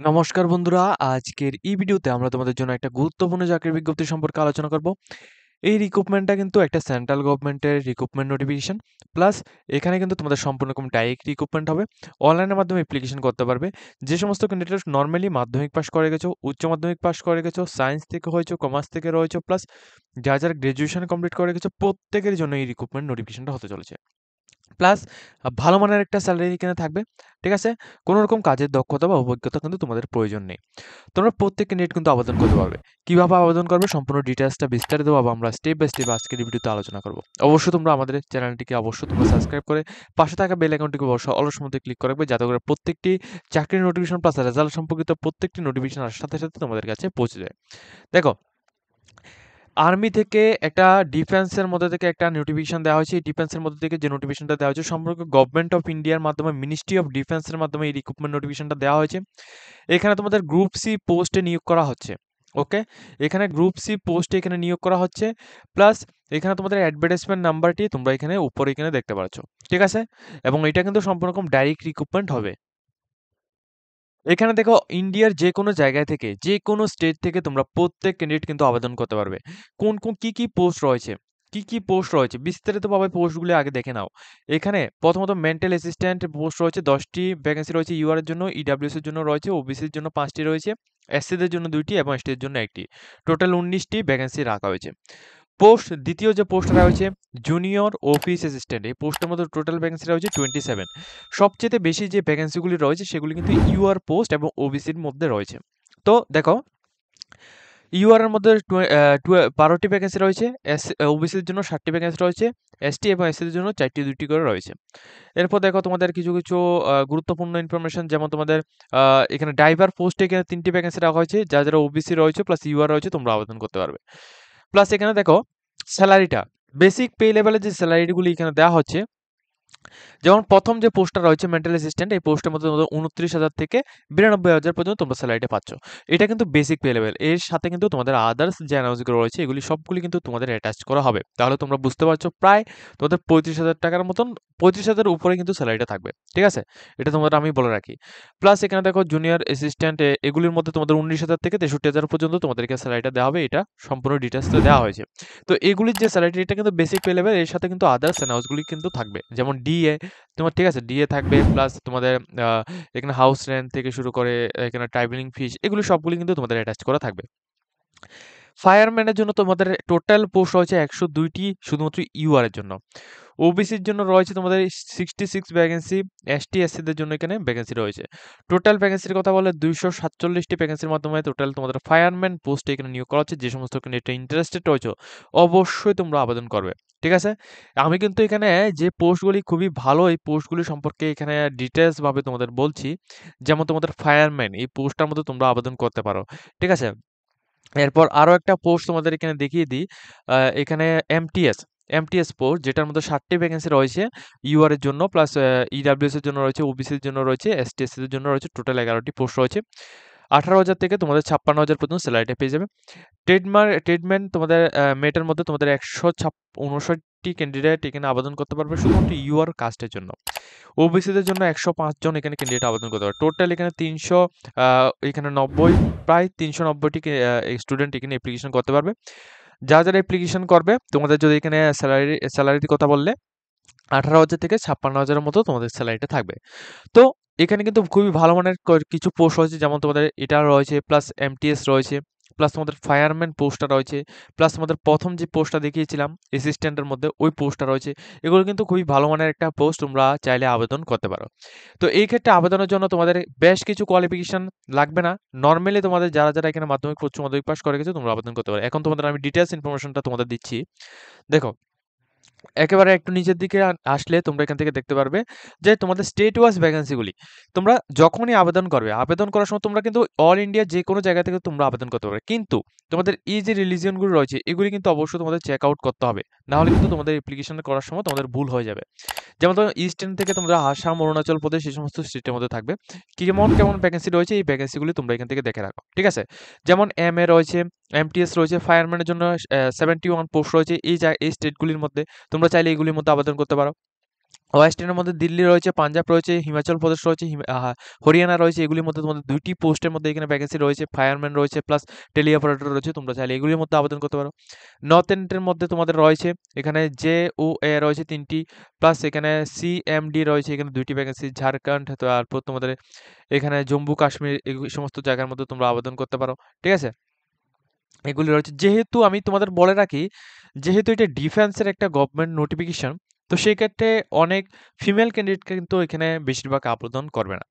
নমস্কার বন্ধুরা, আজকের এই ভিডিওতে আমরা তোমাদের জন্য একটা গুরুত্বপূর্ণ চাকরির বিজ্ঞপ্তি সম্পর্কে আলোচনা করব। এই রিক্রুটমেন্টটা কিন্তু একটা সেন্ট্রাল গভর্নমেন্টের রিক্রুটমেন্ট নোটিফিকেশন। প্লাস এখানে কিন্তু তোমাদের সম্পূর্ণ রকম ডাইরেক্ট রিক্রুটমেন্ট হবে। অনলাইনের মাধ্যমে অ্যাপ্লিকেশন করতে পারবে। যে সমস্ত ক্যান্ডিডেট নরমালি মাধ্যমিক পাস করে গেছো, উচ্চ মাধ্যমিক পাস করে গেছো, সায়েন্স থেকে হয়েছো, কমার্স থেকে রয়েছো, প্লাস যারা গ্র্যাজুয়েশন কমপ্লিট করে গেছো, প্রত্যেকের জন্য এই রিক্রুটমেন্ট নোটিফিকেশনটা হতে চলেছে। প্লাস ভালো মানের একটা স্যালারি এখানে থাকবে। ঠিক আছে? কোনো রকম কাজের দক্ষতা বা অভিজ্ঞতা কিন্তু তোমাদের প্রয়োজন নেই। তোমরা প্রত্যেক ক্যান্ডিডেট কিন্তু আবেদন করতে পারবে। কিভাবে আবেদন করবে সম্পূর্ণ ডিটেইলসটা বিস্তারিতভাবে আমরা স্টেপ বাই স্টেপ আজকের এই ভিডিওতে আলোচনা করব। অবশ্যই তোমরা আমাদের চ্যানেলটিকে তোমরা সাবস্ক্রাইব করে পাশে থাকা বেল আইকনটিকে অবশ্যই অলস মধ্যে ক্লিক করে রাখবে, যাতে করে প্রত্যেকটি চাকরির নোটিফিকেশন প্লাস রেজাল্ট সম্পর্কিত প্রত্যেকটি নোটিফিকেশন আসার সাথে সাথে তোমাদের কাছে পৌঁছে যায়। দেখো, আর্মি থেকে একটা ডিফেন্সের মধ্যে থেকে একটা নোটিফিকেশন দেওয়া হয়েছে। এই ডিফেন্সের মধ্যে থেকে যে নোটিফিকেশনটা দেওয়া হয়েছে সম্পর্কে গভর্নমেন্ট অফ ইন্ডিয়ার মাধ্যমে মিনিস্ট্রি অফ ডিফেন্সের মাধ্যমে এই রিক্রুটমেন্ট নোটিফিকেশনটা দেওয়া হয়েছে। এখানে তোমাদের গ্রুপ সি পোস্টে নিয়োগ করা হচ্ছে। ওকে, এখানে গ্রুপ সি পোস্টে এখানে নিয়োগ করা হচ্ছে। প্লাস এখানে তোমাদের অ্যাডভার্টাইজমেন্ট নাম্বারটি তোমরা এখানে উপরে এখানে দেখতে পাচ্ছ। ঠিক আছে? এবং এটা কিন্তু সম্পূর্ণ রকম ডাইরেক্ট রিক্রুটমেন্ট হবে। এখানে দেখো, ইন্ডিয়ার যে কোনো জায়গায় থেকে, যে কোনো স্টেট থেকে তোমরা প্রত্যেক ক্যান্ডিডেট কিন্তু আবেদন করতে পারবে। কি পোস্ট রয়েছে, কি পোস্ট রয়েছে বিস্তারিতভাবে পোস্টগুলো আগে দেখে নাও। এখানে প্রথমত মেন্টাল অ্যাসিস্ট্যান্ট পোস্ট রয়েছে 10টি ভ্যাকেন্সি রয়েছে। ইউআর এর জন্য, ইডব্লিউএস এর জন্য রয়েছে, ওবিসির জন্য 5টি রয়েছে, এসসিদের জন্য 2টি এবং এসটির জন্য 1টি। টোটাল 19টি ভ্যাকেন্সি রাখা হয়েছে। দ্বিতীয় যে পোস্টটা রয়েছে জুনিয়র অফিস অ্যাসিস্ট্যান্ট, এই পোস্টের মধ্যে টোটাল ভ্যাকেন্সি রয়েছে 27। সবচেয়ে বেশি যে ভ্যাকেন্সিগুলি রয়েছে সেগুলি কিন্তু ইউআর পোস্ট এবং ওবিসির মধ্যে রয়েছে। তো দেখো, ইউআর এর মধ্যে 12টি ভ্যাকেন্সি রয়েছে, ওবিসির জন্য 7টি ভ্যাকেন্সি রয়েছে, এসটি এবং এসসিদের জন্য 4টি 2টি করে রয়েছে। এরপর দেখো তোমাদের কিছু কিছু গুরুত্বপূর্ণ ইনফরমেশন, যেমন তোমাদের এখানে ড্রাইভার পোস্টে এখানে 3টি ভ্যাকেন্সি রাখা হয়েছে। যারা ওবিসি রয়েছে প্লাস ইউআর রয়েছে তোমরা আবেদন করতে পারবে। প্লাস এখানে দেখো স্যালারিটা, বেসিক পে লেভেলের যে স্যালারিগুলি এখানে দেওয়া হচ্ছে, যেমন প্রথম যে পোস্টটা রয়েছে মেন্টাল অ্যাসিস্ট্যান্ট, এই পোস্টের মধ্যে তোমাদের 29,000 থেকে 92,000 পর্যন্ত তোমরা স্যালারিটা পাচ্ছ। এটা কিন্তু বেসিক পে লেভেল। এর সাথে কিন্তু তোমাদের আদার্স যে অ্যালাউন্সগুলো রয়েছে এগুলি সবগুলি কিন্তু তোমাদের অ্যাটাচ করা হবে। তাহলে তোমরা বুঝতে পারছো প্রায় তোমাদের 35,000 টাকার মতন, 35,000 উপরে কিন্তু স্যালারিটা থাকবে। ঠিক আছে? এটা তোমাদের আমি বলে রাখি। প্লাস এখানে দেখো জুনিয়র অ্যাসিস্ট্যান্ট, এগুলির মধ্যে তোমাদের 19,000 থেকে 63,000 পর্যন্ত তোমাদেরকে স্যালারিটা দেওয়া হবে। এটা সম্পূর্ণ ডিটেইলসটা দেওয়া হয়েছে। তো এগুলির যে স্যালারি, এটা কিন্তু বেসিক পে লেভেল, এর সাথে কিন্তু আদার্স অ্যালাউন্সগুলি কিন্তু থাকবে। যেমন ডিএ তোমার, ঠিক আছে? ডিএ থাকবে, প্লাস তোমাদের আ এখানে হাউস রেন্ট থেকে শুরু করে এখানে ট্রাভেলিং ফিস, এগুলো সবগুলি কিন্তু তোমাদের অ্যাটাচ করা থাকবে। ফায়ারম্যানের জন্য তোমাদের টোটাল পোস্ট রয়েছে 102টি শুধুমাত্র ইউআর এর জন্য। ওবিসির জন্য রয়েছে তোমাদের 66 ভ্যাকেন্সি, এসটি, এসসিদের জন্য এখানে ভ্যাকেন্সি রয়েছে। টোটাল ভ্যাকেন্সির কথা বললে 247টি ভ্যাকেন্সির মাধ্যমে টোটাল তোমাদের ফায়ারম্যান পোস্টে এখানে নিয়োগ করা হচ্ছে। যে সমস্ত ক্যান্ডিডেট ইন্টারেস্টেড রয়েছে অবশ্যই তোমরা আবেদন করবে। ঠিক আছে? আমি কিন্তু এখানে যে পোস্টগুলি খুবই ভালো, এই পোস্টগুলি সম্পর্কে এখানে ডিটেইলস ভাবে তোমাদের বলছি। যেমন তোমাদের ফায়ারম্যান, এই পোস্টটার মধ্যে তোমরা আবেদন করতে পারো। ঠিক আছে? এরপর আরো একটা পোস্ট তোমাদের এখানে দেখিয়ে দিই। এখানে এমটিএস পোস্ট, যেটার মধ্যে 7টি ভ্যাকেন্সি রয়েছে ইউআর এর জন্য, প্লাস ইডব্লিউএস এর জন্য রয়েছে, ওবিসি এর জন্য রয়েছে, এসটি, এসসি এর জন্য রয়েছে। টোটাল 11টি পোস্ট রয়েছে। 18,000 থেকে তোমাদের 56,000 পর্যন্ত স্যালারিটা পেয়ে যাবে। ট্রেডম্যান তোমাদের মেয়েটার মধ্যে তোমাদের 159টি ক্যান্ডিডেট এখানে আবেদন করতে পারবে শুধুমাত্র ইউআর কাস্টের জন্য। ওবিসিদের জন্য 105 জন এখানে ক্যান্ডিডেট আবেদন করতে পারবে। টোটাল এখানে 300 এখানে 90, প্রায় 390টি স্টুডেন্ট এখানে অ্যাপ্লিকেশন করতে পারবে। যারা অ্যাপ্লিকেশন করবে, তোমাদের যদি এখানে স্যালারির কথা বললে 18,000 থেকে 56,000 এর মতো তোমাদের স্যালারিটা থাকবে। তো এখানে কিন্তু খুবই ভালো মানের কিছু পোস্ট রয়েছে, যেমন তোমাদের এটা রয়েছে, প্লাস এমটিএস রয়েছে, প্লাস তোমাদের ফায়ারম্যান পোস্টটা রয়েছে, প্লাস তোমাদের প্রথম যে পোস্টটা দেখিয়েছিলাম অ্যাসিস্ট্যান্টের মধ্যে ওই পোস্টটা রয়েছে। এগুলো কিন্তু খুবই ভালো মানের একটা পোস্ট, তোমরা চাইলে আবেদন করতে পারো। তো এই ক্ষেত্রে আবেদনের জন্য তোমাদের বেশ কিছু কোয়ালিফিকেশন লাগবে না। নরমালি তোমাদের যারা এখানে মাধ্যমিক, উচ্চ মাধ্যমিক পাস করে গেছে তোমরা আবেদন করতে পারো। এখন তোমাদের আমি ডিটেইলস ইনফরমেশনটা তোমাদের দিচ্ছি। দেখো, একেবারে একটু নিচের দিকে আসলে তোমরা এখান থেকে দেখতে পারবে যে তোমাদের স্টেট ওয়াইজ ভ্যাকেন্সিগুলি। তোমরা যখনই আবেদন করবে, আবেদন করার সময় তোমরা কিন্তু অল ইন্ডিয়া যে কোনো জায়গা থেকে তোমরা আবেদন করতে পারবে। কিন্তু তোমাদের এই যে রিলিজিয়নগুলো রয়েছে এগুলি কিন্তু অবশ্যই তোমাদের চেক আউট করতে হবে। না হলে কিন্তু তোমাদের অ্যাপ্লিকেশন করার সময় তোমাদের ভুল হয়ে যাবে। যেমন ধরো ইস্টার্ন থেকে তোমরা আসাম, অরুণাচল প্রদেশ, এই সমস্ত স্টেটের মধ্যে থাকবে। কেমন ভ্যাকেন্সি রয়েছে এই ভ্যাকেন্সিগুলি তোমরা এখান থেকে দেখে রাখো। ঠিক আছে? যেমন এমএ রয়েছে, এমটিএস রয়েছে, ফায়ারম্যানের জন্য 71 পোস্ট রয়েছে এই স্টেটগুলির মধ্যে। তোমরা চাইলে এগুলির মধ্যে আবেদন করতে পারো। ওয়েস্টার্নের মধ্যে দিল্লি রয়েছে, পাঞ্জাব রয়েছে, হিমাচল প্রদেশ রয়েছে, হরিয়ানা রয়েছে। এগুলির মধ্যে তোমাদের 2টি পোস্টের মধ্যে এখানে ভ্যাকেন্সি রয়েছে। ফায়ারম্যান রয়েছে প্লাস টেলি অপারেটর রয়েছে। তোমরা চাইলে এগুলির মধ্যে আবেদন করতে পারো। নর্থ এন্ডের মধ্যে তোমাদের রয়েছে এখানে JOA রয়েছে 3টি প্লাস এখানে CMD রয়েছে এখানে 2টি ভ্যাকেন্সি। ঝাড়খণ্ড তারপর তোমাদের এখানে জম্মু কাশ্মীর এই সমস্ত জায়গার মধ্যে তোমরা আবেদন করতে পারো। ঠিক আছে? এগুলি রয়েছে। যেহেতু আমি তোমাদের বলে রাখি, যেহেতু এটা ডিফেন্সের একটা গভর্নমেন্ট নোটিফিকেশন, তো সেক্ষেত্রে অনেক ফিমেল ক্যান্ডিডেট কিন্তু এখানে বেশিরভাগ আবেদন করবে না।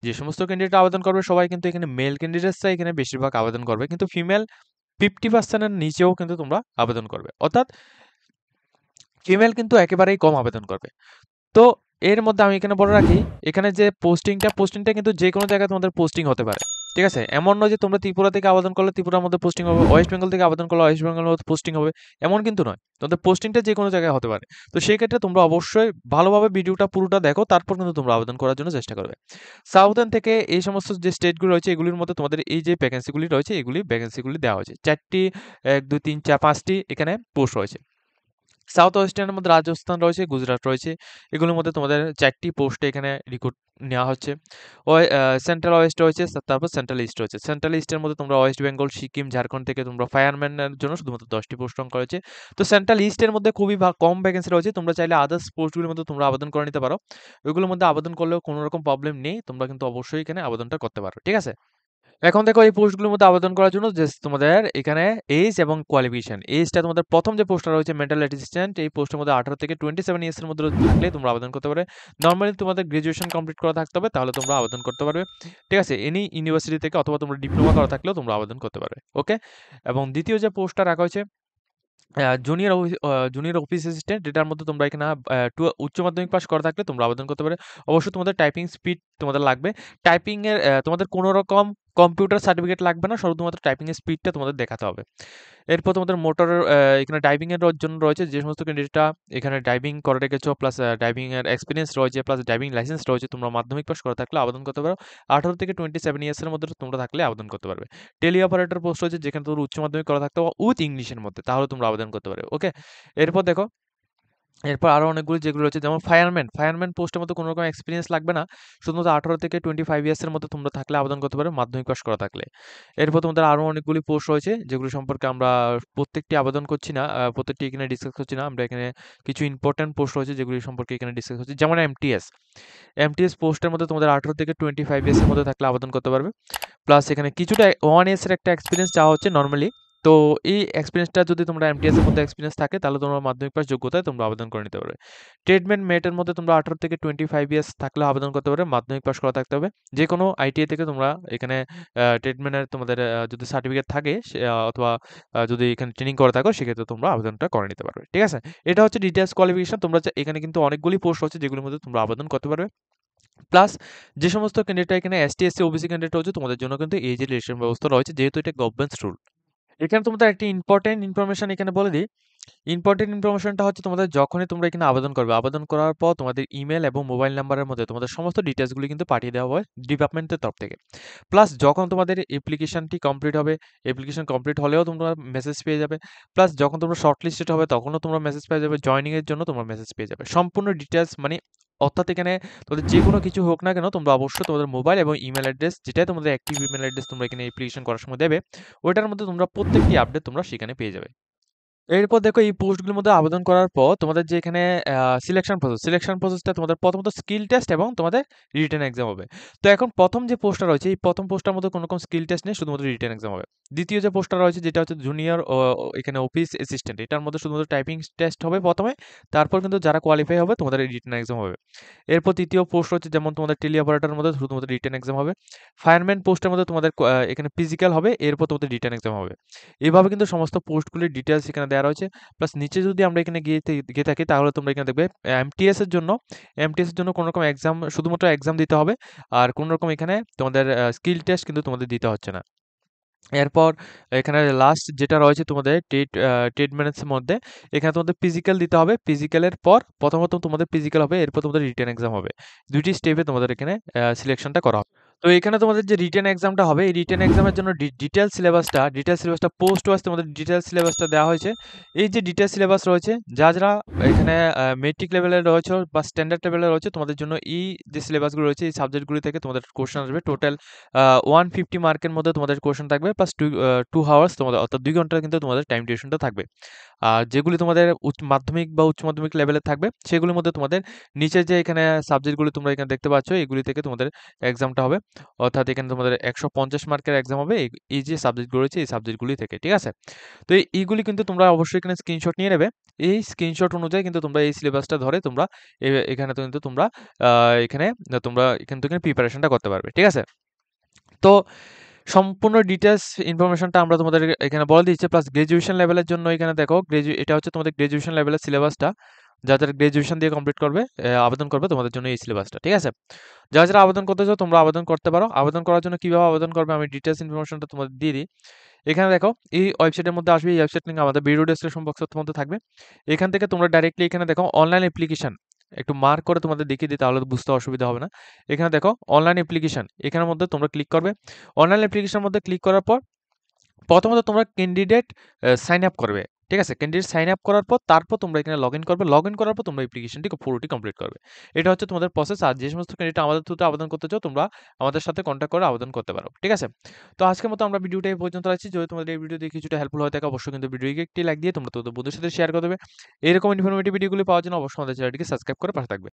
যে সমস্ত ক্যান্ডিডেট আবেদন করবে সবাই কিন্তু এখানে মেল ক্যান্ডিডেটসরা এখানে বেশিরভাগ আবেদন করবে, কিন্তু ফিমেল 50% এর নিচেও কিন্তু তোমরা আবেদন করবে, অর্থাৎ ফিমেল কিন্তু একেবারেই কম আবেদন করবে। তো এর মধ্যে আমি এখানে বলে রাখি, এখানে যে পোস্টিংটা কিন্তু যে কোনো জায়গায় তোমাদের পোস্টিং হতে পারে। ঠিক আছে? এমন নয় যে তোমরা ত্রিপুরা থেকে আবেদন করলে ত্রিপুরার মধ্যে পোস্টিং হবে, ওয়েস্ট বেঙ্গল থেকে আবেদন করলে ওয়েস্ট বেঙ্গলের মধ্যে পোস্টিং হবে, এমন কিন্তু নয়। তোমাদের পোস্টিংটা যে কোনো জায়গায় হতে পারে। তো সেই ক্ষেত্রে তোমরা অবশ্যই ভালোভাবে ভিডিওটা পুরোটা দেখো, তারপর কিন্তু তোমরা আবেদন করার জন্য চেষ্টা করবে। সাউদার্ন থেকে এই সমস্ত যে স্টেটগুলো রয়েছে এগুলির মধ্যে তোমাদের এই যে ভ্যাকেন্সিগুলি রয়েছে ভ্যাকেন্সিগুলি দেওয়া হয়েছে। 4টি 1, 2, 3, 4, 5টি এখানে পোস্ট রয়েছে। সাউথ ওয়েস্টার্নের মধ্যে রাজস্থান রয়েছে, গুজরাট রয়েছে। এগুলোর মধ্যে তোমাদের 4টি পোস্টে এখানে রিক্রুট নেওয়া হচ্ছে। সেন্ট্রাল ওয়েস্ট রয়েছে, তারপর সেন্ট্রাল ইস্ট রয়েছে। সেন্ট্রাল ইস্টের মধ্যে তোমরা ওয়েস্ট বেঙ্গল, সিকিম, ঝাড়খণ্ড থেকে তোমরা ফায়ারম্যানের জন্য শুধুমাত্র 10টি পোস্ট অন করেছে। তো সেন্ট্রাল ইস্টের মধ্যে খুবই কম ভ্যাকেন্সি রয়েছে। তোমরা চাইলে আদার্স পোস্টগুলোর মধ্যে তোমরা আবেদন করে নিতে পারো। ওইগুলোর মধ্যে আবেদন করলেও কোনো রকম প্রবলেম নেই। তোমরা কিন্তু অবশ্যই এখানে আবেদনটা করতে পারো। ঠিক আছে? এখন দেখো এই পোস্টগুলোর মধ্যে আবেদন করার জন্য জাস্ট তোমাদের এখানে এজ এবং কোয়ালিফিকেশন। এজটা তোমাদের প্রথম যে পোস্টটা রয়েছে মেন্টাল অ্যাসিস্ট্যান্ট, এই পোস্টের মধ্যে 18 থেকে 27 ইয়ার্স এর মধ্যে থাকলে তোমরা আবেদন করতে পারবে। নরমালি তোমাদের গ্র্যাজুয়েশন কমপ্লিট করা থাকতে হবে, তাহলে তোমরা আবেদন করতে পারবে। ঠিক আছে? এনি ইউনিভার্সিটি থেকে অথবা তোমরা ডিপ্লোমা করা থাকলেও তোমরা আবেদন করতে পারবে। ওকে? এবং দ্বিতীয় যে পোস্টটা রাখা হয়েছে জুনিয়র অফিস অ্যাসিস্ট্যান্ট, যেটার মধ্যে তোমরা এখানে উচ্চ মাধ্যমিক পাস করা থাকলে তোমরা আবেদন করতে পারবে। অবশ্যই তোমাদের টাইপিং স্পিড তোমাদের লাগবে। টাইপিং এর তোমাদের কোনো রকম কম্পিউটার সার্টিফিকেট লাগবে না। শুধুমাত্র টাইপিং এর স্পিডটা তোমাদের দেখাতে হবে। এরপর তোমাদের মোটরের এখানে ড্রাইভিং এর জন্য রয়েছে, যে সমস্ত ক্যান্ডিডেটরা এখানে ড্রাইভিং করে রেখেছো প্লাস ড্রাইভিং এর এক্সপেরিয়েন্স রয়েছে প্লাস ড্রাইভিং লাইসেন্স রয়েছে, তোমরা মাধ্যমিক পাস করা থাকলে আবেদন করতে পারো। 18 থেকে 27 ইয়ার্স এর মধ্যে তোমরা থাকলে আবেদন করতে পারবে। টেলি অপারেটর পোস্ট রয়েছে, যেখানে তোমরা উচ্চ মাধ্যমিক করা থাকতে হবে উইথ ইংলিশের মধ্যে, তাহলে তোমরা আবেদন করতে পারবে। ওকে? এরপর দেখো, এরপর আরো অনেকগুলো যেগুলো রয়েছে, যেমন ফায়ারম্যান পোস্টের মধ্যে কোনো রকম এক্সপিরিয়েন্স লাগবে না। শুধুমাত্র 18 থেকে 25 ইয়ার্স এর মধ্যে তোমরা থাকলে আবেদন করতে পারো, মাধ্যমিক পাস করা থাকলে। এরপর তোমাদের আরো অনেকগুলি পোস্ট রয়েছে, যেগুলো সম্পর্কে আমরা প্রত্যেকটি আবেদন করছি না, প্রত্যেকটি এখানে ডিসকাস করছি না। আমরা এখানে কিছু ইম্পর্টেন্ট পোস্ট রয়েছে যেগুলি সম্পর্কে এখানে ডিসকাস করছি, যেমন এমটিএস পোস্টের মধ্যে তোমাদের 18 থেকে 25 ইয়ার্স এর মধ্যে থাকলে আবেদন করতে পারবে। প্লাস এখানে কিছুটা 1 ইয়ার্স এর একটা এক্সপিরিয়েন্স চাওয়া হচ্ছে নরমালি। তো এই এক্সপিরিয়েন্সটা যদি তোমরা এমটিএস এর মধ্যে এক্সপিরিয়েন্স থাকে, তাহলে তোমরা মাধ্যমিক পাস যোগ্যতায় তোমরা আবেদন করে নিতে পারবে। ট্রেডম্যান মেটের মধ্যে তোমরা 18 থেকে 25 ইয়ার্স থাকলে আবেদন করতে পারবে, মাধ্যমিক পাস করা থাকতে হবে। যে কোনো আইটিআই থেকে তোমরা এখানে ট্রেডম্যানের তোমাদের যদি সার্টিফিকেট থাকে অথবা যদি এখানে ট্রেনিং করে থাকো, সেক্ষেত্রে তোমরা আবেদনটা করে নিতে পারবে। ঠিক আছে? এটা হচ্ছে ডিটেইলস কোয়ালিফিকেশন। তোমরা এখানে কিন্তু অনেকগুলি পোস্ট হচ্ছে যেগুলোর মধ্যে তোমরা আবেদন করতে পারবে। প্লাস যে সমস্ত ক্যান্ডিডেট এখানে এসটি, এসসি, ওবিসি ক্যান্ডিডেট রয়েছে, তোমাদের জন্য কিন্তু এজ রিলেশন ব্যবস্থা রয়েছে, যেহেতু এটা গভর্নমেন্টস রুল। এখানে তোমাদের একটি ইম্পর্টেন্ট ইনফরমেশন এখানে বলে দিই। ইম্পর্টেন্ট ইনফরমেশনটা হচ্ছে, তোমাদের যখনই তোমরা এখানে আবেদন করবে, আবেদন করার পর তোমাদের ইমেল এবং মোবাইল নাম্বারের মধ্যে তোমাদের সমস্ত ডিটেইলসগুলি কিন্তু পাঠিয়ে দেওয়া হয় ডিপার্টমেন্টের তরফ থেকে। প্লাস যখন তোমাদের অ্যাপ্লিকেশনটি কমপ্লিট হবে, অ্যাপ্লিকেশন কমপ্লিট হলেও তোমরা মেসেজ পেয়ে যাবে। প্লাস যখন তোমরা শর্টলিস্টেড হবে তখনও তোমরা মেসেজ পেয়ে যাবে। জয়েনিং এর জন্য তোমরা মেসেজ পেয়ে যাবে। সম্পূর্ণ ডিটেইলস মানে, অর্থাৎ এখানে তোমাদের যে কোনো কিছু হোক না কেন, তোমরা অবশ্যই তোমাদের মোবাইল এবং ইমেল অ্যাড্রেস, যেটাই তোমাদের অ্যাক্টিভ ইমেল অ্যাড্রেস তোমরা এখানে অ্যাপ্লিকেশন করার সময় দেবে, ওইটার মধ্যে তোমরা প্রত্যেকটি আপডেট তোমরা সেখানে পেয়ে যাবে। এরপর দেখো, এই পোস্টগুলোর মধ্যে আবেদন করার পর তোমাদের যে এখানে সিলেকশন প্রসেসটা তোমাদের প্রথমত স্কিল টেস্ট এবং তোমাদের রিটেন এক্সাম হবে। তো এখন প্রথম যে পোস্টটা রয়েছে, এই প্রথম পোস্টটার মধ্যে কোনো রকম স্কিল টেস্ট নেই, শুধুমাত্র রিটেন এক্সাম হবে। দ্বিতীয় যে পোস্টটা রয়েছে, যেটা হচ্ছে জুনিয়র এখানে অফিস অ্যাসিস্ট্যান্ট, এটার মধ্যে শুধুমাত্র টাইপিং টেস্ট হবে প্রথমে, তারপর কিন্তু যারা কোয়ালিফাই হবে তোমাদের রিটেন এক্সাম হবে। এরপর তৃতীয় পোস্ট হচ্ছে, যেমন তোমাদের টেলি অপারেটরের মধ্যে শুধুমাত্র রিটেন এক্সাম হবে। ফায়ারম্যান পোস্টের মধ্যে তোমাদের এখানে ফিজিক্যাল হবে, এরপর তোমাদের রিটেন এক্সাম হবে। এভাবে কিন্তু সমস্ত পোস্টগুলির ডিটেলস এখানে দেওয়া রয়েছে। প্লাস নিচে যদি আমরা এখানে গিয়ে থাকি, তাহলে তোমরা এখানে দেখবে এমটিএস এর জন্য কোনো রকম এক্সাম, শুধুমাত্র এক্সাম দিতে হবে। আর কোনো রকম এখানে তোমাদের স্কিল টেস্ট কিন্তু তোমাদের দিতে হচ্ছে না। এরপর এখানে লাস্ট যেটা রয়েছে তোমাদের ট্রেডম্যানের মধ্যে, এখানে তোমাদের ফিজিক্যাল দিতে হবে। ফিজিক্যালের পর প্রথমত তোমাদের ফিজিক্যাল হবে, এরপর তোমাদের রিটেন এক্সাম হবে। 2টি স্টেপে তোমাদের এখানে সিলেকশনটা করা হবে। তো এখানে তোমাদের যে রিটেন এক্সামটা হবে, এই রিটেন এক্সামের জন্য ডিটেইলস সিলেবাসটা পোস্ট ওয়াইজ তোমাদের ডিটেইলস সিলেবাসটা দেওয়া হয়েছে। এই যে ডিটেইলস সিলেবাস রয়েছে, যারা এখানে মেট্রিক লেভেলের রয়েছে বা স্ট্যান্ডার্ড লেভেলের রয়েছে, তোমাদের জন্য এই যে সিলেবাসগুলো রয়েছে, এই সাবজেক্টগুলি থেকে তোমাদের কোশ্চেন আসবে। টোটাল 150 মার্কের মধ্যে তোমাদের কোশ্চেন থাকবে, প্লাস 2 হাওয়ার্স তোমাদের, অর্থাৎ 2 ঘন্টা কিন্তু তোমাদের টাইম ডিউরেশনটা থাকবে। আর যেগুলি তোমাদের মাধ্যমিক বা উচ্চ মাধ্যমিক লেভেলে থাকবে, সেগুলির মধ্যে তোমাদের নিচে যে এখানে সাবজেক্টগুলি তোমরা এখানে দেখতে পাচ্ছ, এগুলি থেকে তোমাদের এক্সামটা হবে। অর্থাৎ এখানে তোমাদের 150 মার্কের এক্সাম হবে এই যে সাবজেক্টগুলো রয়েছে, এই সাবজেক্টগুলি থেকে। ঠিক আছে? তো এইগুলি কিন্তু তোমরা অবশ্যই এখানে স্ক্রিনশট নিয়ে নেবে। এই স্ক্রিনশট অনুযায়ী কিন্তু তোমরা এই সিলেবাসটা ধরে তোমরা এখানে কিন্তু তোমরা এখান থেকে প্রিপারেশনটা করতে পারবে। ঠিক আছে? তো সম্পূর্ণ ডিটেইলস ইনফরমেশনটা আমরা তোমাদের এখানে বলে দিচ্ছি। প্লাস গ্র্যাজুয়েশন লেভেলের জন্য এখানে দেখো, এটা হচ্ছে তোমাদের গ্র্যাজুয়েশন লেভেলের সিলেবাসটা। যারা গ্র্যাজুয়েশন দিয়ে কমপ্লিট করবে, আবেদন করবে, তোমাদের জন্য এই সিলেবাসটা। ঠিক আছে? যারা আবেদন করতে চাও, তোমরা আবেদন করতে পারো। আবেদন করার জন্য কিভাবে আবেদন করবে, আমি ডিটেইলস ইনফরমেশনটা তোমাদের দিয়ে দিই। এখানে দেখো, এই ওয়েবসাইটের মধ্যে আসবে। এই ওয়েবসাইট লিংক আমাদের ভিডিও ডেসক্রিপশন বক্সের মধ্যে থাকবে। এখান থেকে তোমরা ডাইরেক্টলি এখানে দেখো অনলাইন অ্যাপ্লিকেশন, একটু মার্ক করে তোমাদের দেখিয়ে দিই, তাহলে বুঝতে অসুবিধা হবে না। এখানে দেখো অনলাইন অ্যাপ্লিকেশন, এখানের মধ্যে তোমরা ক্লিক করবে। অনলাইন অ্যাপ্লিকেশনের মধ্যে ক্লিক করার পর প্রথমত তোমরা ক্যান্ডিডেট সাইন আপ করবে। ঠিক আছে? ক্যান্ডিডেট সাইন আপ করার পর তারপর তোমরা এখানে লগইন করবে। লগইন করার পর তোমরা অ্যাপ্লিকেশনটি পুরোটি কমপ্লিট করবে। এটা হচ্ছে তোমাদের প্রসেস। আর যে সমস্ত ক্যান্ডিডেট আমাদের থ্রুতে আবেদন করতে চাও, তোমরা আমাদের সাথে কন্ট্যাক্ট করে আবেদন করতে পারো। ঠিক আছে? তো আজকের মতো আমরা ভিডিওটা এই পর্যন্ত রাখছি। যদি তোমাদের এই ভিডিও দেখে কিছুটা হেল্পফুল হয়ে থাকে, অবশ্যই কিন্তু ভিডিওকে একটি লাইক দিয়ে তোমরা তোমাদের বন্ধুদের সাথে শেয়ার করে দেবে। এরকম ইনফরমেটিভ ভিডিওগুলি পাওয়ার জন্য অবশ্যই আমাদের চ্যানেলটিকে সাবস্ক্রাইব করে পাশে থাকবে।